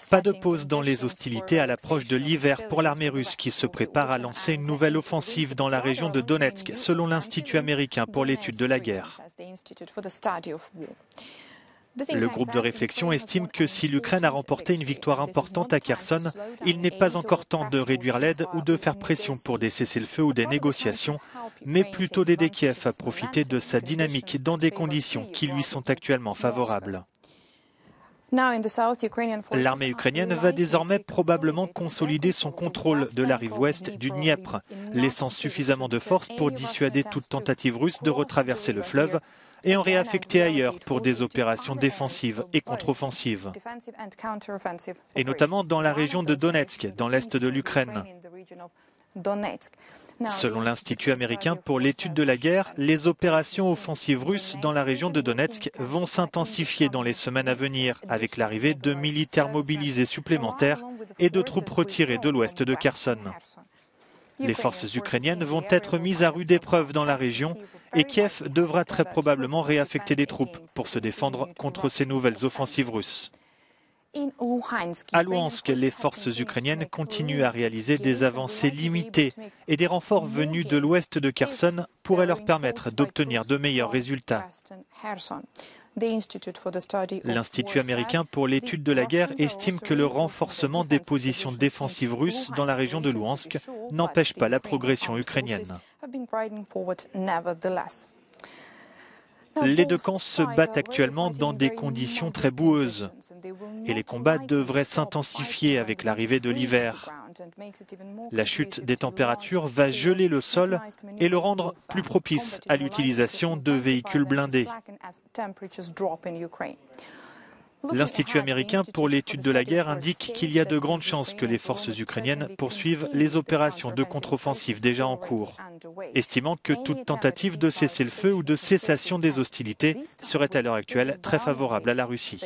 Pas de pause dans les hostilités à l'approche de l'hiver pour l'armée russe qui se prépare à lancer une nouvelle offensive dans la région de Donetsk, selon l'Institut américain pour l'étude de la guerre. Le groupe de réflexion estime que si l'Ukraine a remporté une victoire importante à Kherson, il n'est pas encore temps de réduire l'aide ou de faire pression pour des cessez-le-feu ou des négociations, mais plutôt d'aider Kiev à profiter de sa dynamique dans des conditions qui lui sont actuellement favorables. L'armée ukrainienne va désormais probablement consolider son contrôle de la rive ouest du Dniepr, laissant suffisamment de force pour dissuader toute tentative russe de retraverser le fleuve et en réaffecter ailleurs pour des opérations défensives et contre-offensives, et notamment dans la région de Donetsk, dans l'est de l'Ukraine. Selon l'Institut américain pour l'étude de la guerre, les opérations offensives russes dans la région de Donetsk vont s'intensifier dans les semaines à venir, avec l'arrivée de militaires mobilisés supplémentaires et de troupes retirées de l'ouest de Kherson. Les forces ukrainiennes vont être mises à rude épreuve dans la région et Kiev devra très probablement réaffecter des troupes pour se défendre contre ces nouvelles offensives russes. À Louhansk, les forces ukrainiennes continuent à réaliser des avancées limitées et des renforts venus de l'ouest de Kherson pourraient leur permettre d'obtenir de meilleurs résultats. L'Institut américain pour l'étude de la guerre estime que le renforcement des positions défensives russes dans la région de Louhansk n'empêche pas la progression ukrainienne. Les deux camps se battent actuellement dans des conditions très boueuses et les combats devraient s'intensifier avec l'arrivée de l'hiver. La chute des températures va geler le sol et le rendre plus propice à l'utilisation de véhicules blindés. L'Institut américain pour l'étude de la guerre indique qu'il y a de grandes chances que les forces ukrainiennes poursuivent les opérations de contre-offensive déjà en cours, estimant que toute tentative de cessez-le-feu ou de cessation des hostilités serait à l'heure actuelle très favorable à la Russie.